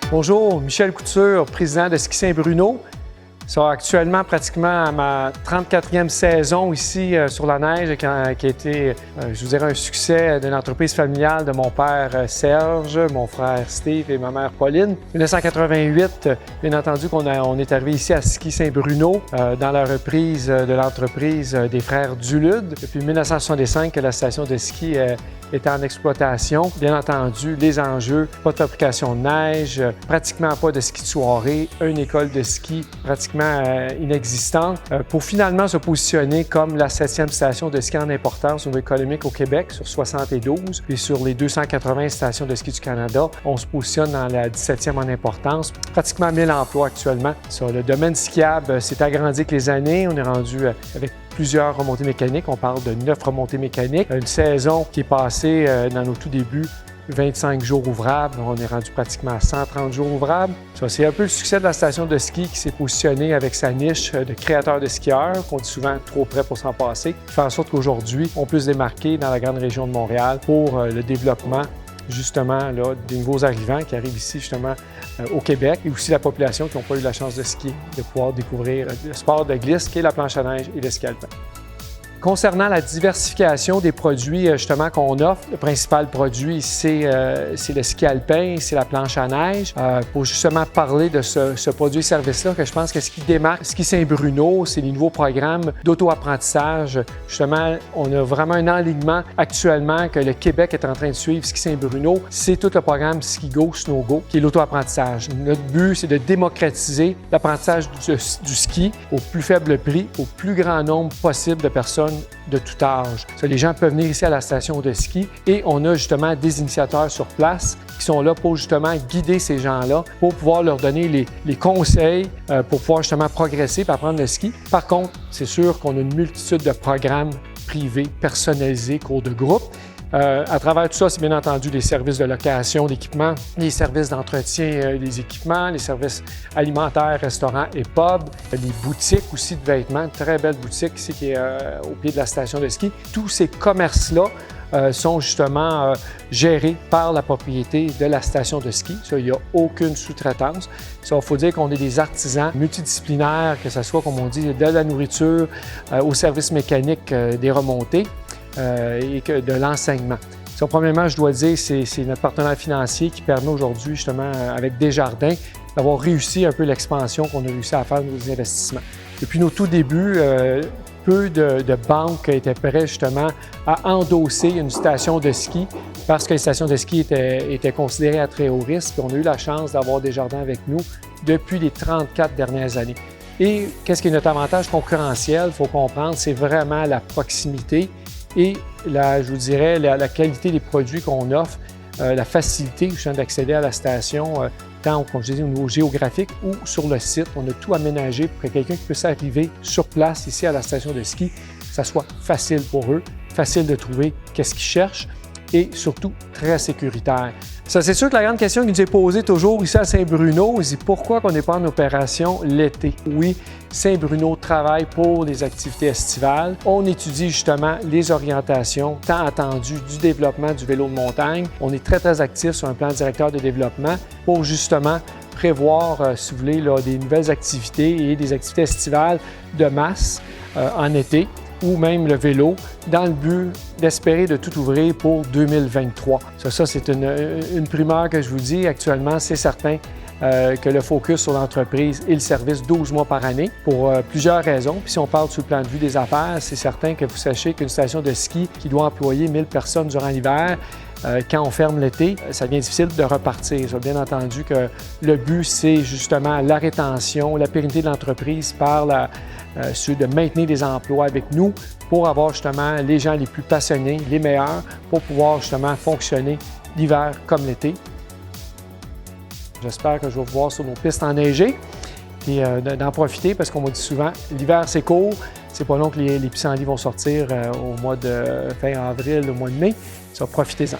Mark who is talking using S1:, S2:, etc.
S1: Bonjour, Michel Couture, président de Ski Saint-Bruno. Ça, actuellement, pratiquement à ma 34e saison ici sur la neige, qui a été, je vous dirais, un succès d'une entreprise familiale de mon père Serge, mon frère Steve et ma mère Pauline. En 1988, bien entendu, on est arrivé ici à Ski Saint-Bruno dans la reprise de l'entreprise des frères Dulude. Depuis 1965 que la station de ski est en exploitation. Bien entendu, les enjeux, pas de fabrication de neige, pratiquement pas de ski de soirée, une école de ski pratiquement inexistante, pour finalement se positionner comme la 7e station de ski en importance au niveau économique au Québec sur 72. Puis sur les 280 stations de ski du Canada, on se positionne dans la 17e en importance. Pratiquement 1000 emplois actuellement. Sur le domaine skiable s'est agrandi avec les années. On est rendu avec plusieurs remontées mécaniques. On parle de 9 remontées mécaniques. Une saison qui est passée dans nos tout débuts 25 jours ouvrables. On est rendu pratiquement à 130 jours ouvrables. Ça, c'est un peu le succès de la station de ski qui s'est positionnée avec sa niche de créateur de skieurs, qu'on dit souvent trop près pour s'en passer, qui fait en sorte qu'aujourd'hui, on peut se démarquer dans la grande région de Montréal pour le développement justement là, des nouveaux arrivants qui arrivent ici justement au Québec et aussi la population qui n'ont pas eu la chance de skier, de pouvoir découvrir le sport de glisse qui est la planche à neige et le ski alpin. Concernant la diversification des produits justement qu'on offre, le principal produit, c'est le ski alpin, c'est la planche à neige. Pour justement parler de ce produit-service-là, que je pense que ce qui démarque Ski Saint-Bruno, c'est les nouveaux programmes d'auto-apprentissage. Justement, on a vraiment un enlignement actuellement que le Québec est en train de suivre Ski Saint-Bruno. C'est tout le programme Ski Go, Snow Go, qui est l'auto-apprentissage. Notre but, c'est de démocratiser l'apprentissage du ski au plus faible prix, au plus grand nombre possible de personnes de tout âge. Les gens peuvent venir ici à la station de ski et on a justement des initiateurs sur place qui sont là pour justement guider ces gens-là, pour pouvoir leur donner les conseils pour pouvoir justement progresser et apprendre le ski. Par contre, c'est sûr qu'on a une multitude de programmes privés, personnalisés, cours de groupe. À travers tout ça, c'est bien entendu les services de location d'équipements, les services d'entretien des équipements, les services alimentaires, restaurants et pubs, les boutiques aussi de vêtements, une très belle boutique ici qui est au pied de la station de ski. Tous ces commerces-là sont justement gérés par la propriété de la station de ski. Ça, il n'y a aucune sous-traitance. Ça, il faut dire qu'on est des artisans multidisciplinaires, que ce soit, comme on dit, de la nourriture au service mécanique des remontées. Et de l'enseignement. Premièrement, je dois dire, c'est notre partenaire financier qui permet aujourd'hui, justement, avec Desjardins, d'avoir réussi un peu l'expansion qu'on a réussi à faire de nos investissements. Depuis nos tout débuts, peu de banques étaient prêtes justement à endosser une station de ski parce que les stations de ski étaient considérées à très haut risque. Puis on a eu la chance d'avoir Desjardins avec nous depuis les 34 dernières années. Et qu'est-ce qui est notre avantage concurrentiel? Il faut comprendre, c'est vraiment la proximité et je vous dirais, la qualité des produits qu'on offre, la facilité d'accéder à la station, tant comme je disais, au niveau géographique ou sur le site. On a tout aménagé pour que quelqu'un qui puisse arriver sur place ici à la station de ski, que ça soit facile pour eux, facile de trouver qu'est-ce qu'ils cherchent et surtout très sécuritaire. Ça, c'est sûr que la grande question qui nous est posée toujours ici à Saint-Bruno, c'est pourquoi on n'est pas en opération l'été? Oui, Saint-Bruno travaille pour les activités estivales. On étudie justement les orientations tant attendues du développement du vélo de montagne. On est très, très actif sur un plan directeur de développement pour justement prévoir, si vous voulez, là, des nouvelles activités et des activités estivales de masse en été, ou même le vélo, dans le but d'espérer de tout ouvrir pour 2023. Ça c'est une primeur que je vous dis. Actuellement, c'est certain que le focus sur l'entreprise et le service 12 mois par année pour plusieurs raisons. Puis si on parle sur le plan de vue des affaires, c'est certain que vous sachez qu'une station de ski qui doit employer 1000 personnes durant l'hiver, quand on ferme l'été, ça devient difficile de repartir. Bien entendu que le but, c'est justement la rétention, la pérennité de l'entreprise par de maintenir des emplois avec nous pour avoir justement les gens les plus passionnés, les meilleurs, pour pouvoir justement fonctionner l'hiver comme l'été. J'espère que je vais vous voir sur nos pistes enneigées et d'en profiter parce qu'on m'a dit souvent, l'hiver c'est court, c'est pas long que les pissenlits vont sortir au mois de fin avril, au mois de mai. Profitez-en.